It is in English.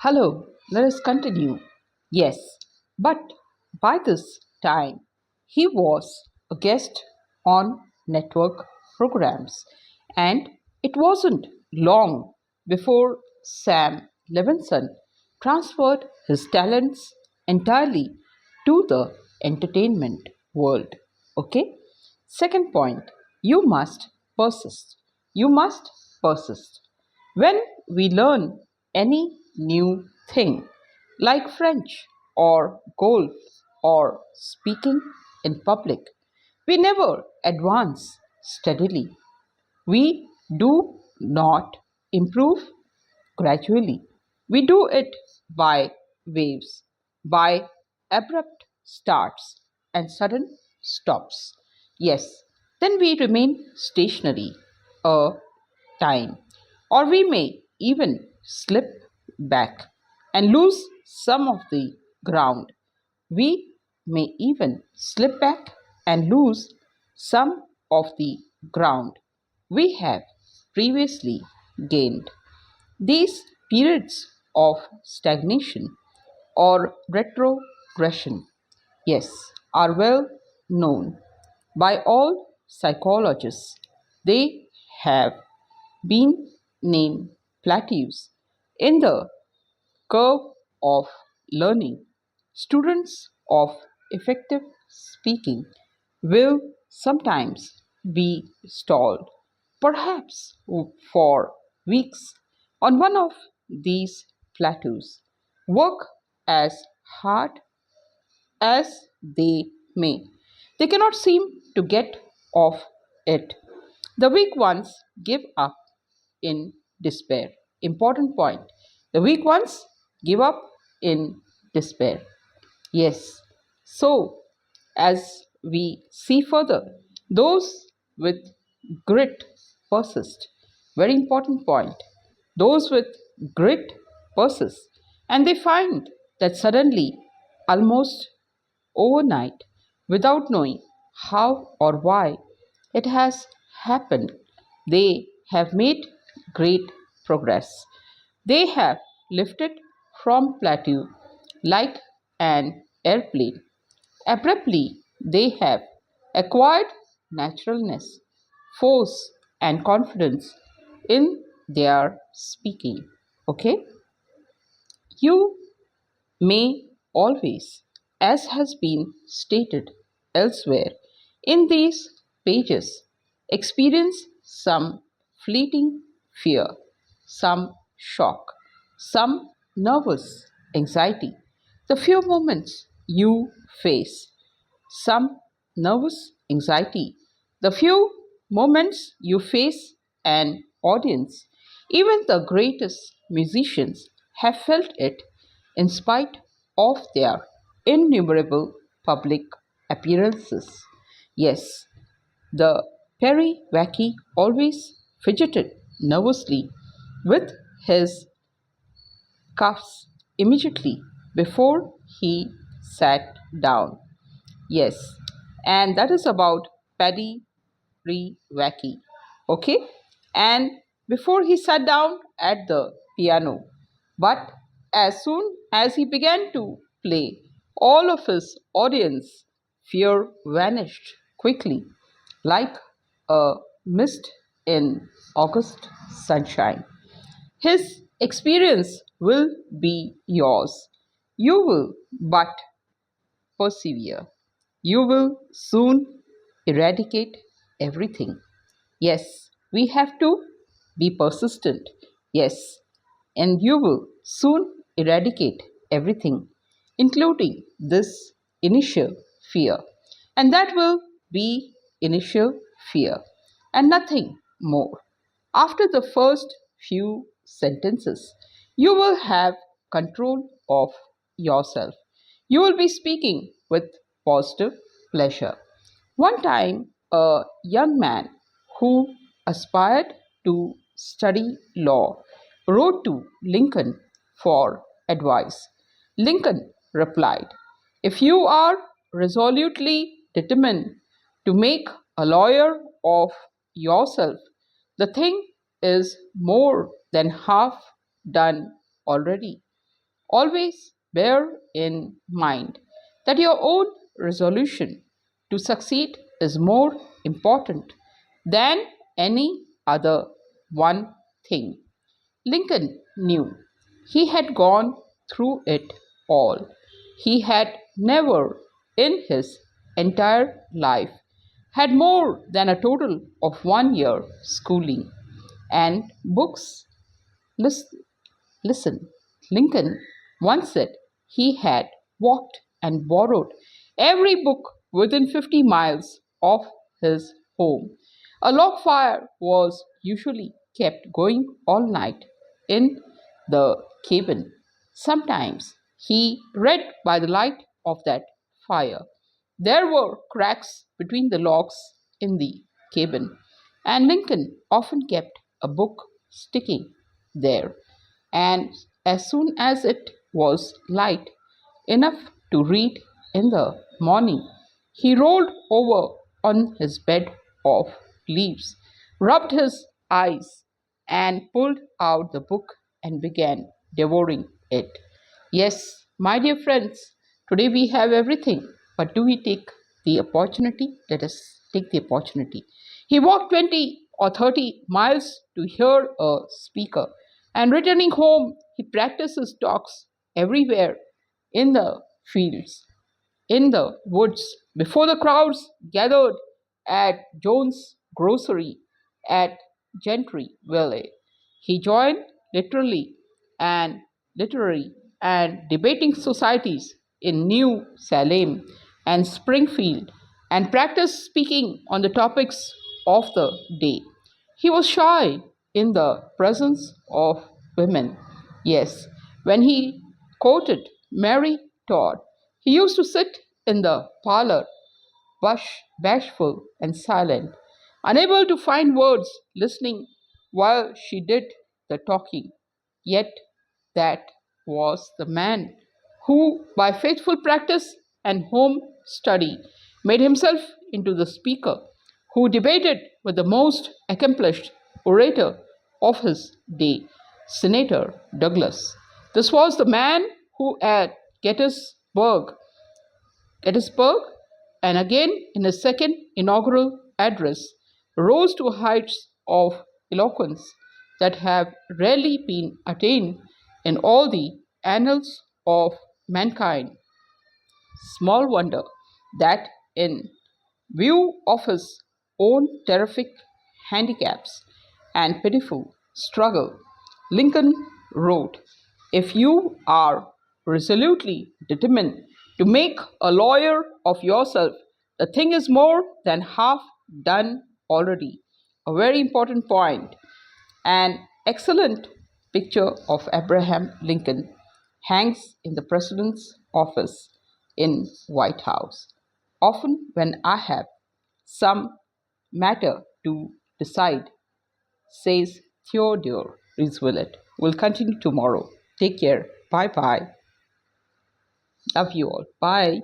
Hello, let us continue. Yes, but by this time, he was a guest on network programs, and it wasn't long before Sam Levinson transferred his talents entirely to the entertainment world. Okay? Second point, you must persist. You must persist. When we learn any new thing, like French or golf or speaking in public, we never advance steadily. We do not improve gradually. We do it by waves, by abrupt starts and sudden stops. Yes, then we remain stationary a time, or we may even slip back and lose some of the ground. We may even slip back and lose some of the ground we have previously gained. These periods of stagnation or retrogression, yes, are well known by all psychologists. They have been named plateaus in the curve of learning. Students of effective speaking will sometimes be stalled, perhaps for weeks, on one of these plateaus. Work as hard as they may. They cannot seem to get off it. The weak ones give up in despair. Important point. The weak ones give up in despair. Yes. So, as we see further, those with grit persist. Very important point. Those with grit persist. And they find that suddenly, almost overnight, without knowing how or why it has happened, they have made great progress. They have lifted from plateau like an airplane. Abruptly, they have acquired naturalness, force, and confidence in their speaking. Okay? You may always, as has been stated elsewhere in these pages, experience some fleeting fear, some shock, some nervous anxiety. The few moments you face some nervous anxiety. The few moments you face an audience, even the greatest musicians have felt it in spite of their innumerable public appearances. Yes, the Perry Wacky always fidgeted nervously with his cuffs immediately before he sat down. Yes, and that is about Paddy Wacky. Okay, and before he sat down at the piano, but as soon as he began to play, all of his audience fear vanished quickly, like a mist in August sunshine. His experience will be yours. You will but persevere. You will soon eradicate everything. Yes, we have to be persistent. Yes, and you will soon eradicate everything, including this initial fear. And that will be initial fear and nothing more. After the first few sentences, you will have control of yourself. You will be speaking with positive pleasure. One time, a young man who aspired to study law wrote to Lincoln for advice. Lincoln replied, "If you are resolutely determined to make a lawyer of yourself, the thing is more than half done already. Always bear in mind that your own resolution to succeed is more important than any other one thing. Lincoln knew he had gone through it all. He had never in his entire life had more than a total of 1 year schooling and books. Listen, Listen, Lincoln once said he had walked and borrowed every book within 50 miles of his home. A log fire was usually kept going all night in the cabin. Sometimes he read by the light of that fire. There were cracks between the logs in the cabin, and Lincoln often kept a book sticking there. And as soon as it was light enough to read in the morning, he rolled over on his bed of leaves, rubbed his eyes, and pulled out the book and began devouring it. Yes, my dear friends, today we have everything, but do we take the opportunity? Let us take the opportunity. He walked 20 or 30 miles to hear a speaker, and returning home, he practiced his talks everywhere in the fields, in the woods, before the crowds gathered at Jones' grocery at Gentry Valley. He joined literally and literary and debating societies in New Salem and Springfield and practiced speaking on the topics of the day. He was shy in the presence of women. Yes, when he quoted Mary Todd, he used to sit in the parlor, bashful and silent, unable to find words, listening while she did the talking. Yet that was the man who, by faithful practice and home study, made himself into the speaker who debated with the most accomplished orator of his day, Senator Douglas. This was the man who at Gettysburg, and again in his second inaugural address, rose to heights of eloquence that have rarely been attained in all the annals of mankind. Small wonder that, in view of his own terrific handicaps and pitiful struggle, Lincoln wrote, "If you are resolutely determined to make a lawyer of yourself, the thing is more than half done already." A very important point. An excellent picture of Abraham Lincoln hangs in the president's office in White House. Often when I have some matter to decide, says Theodore Roosevelt. We'll continue tomorrow. Take care. Bye bye. Love you all. Bye.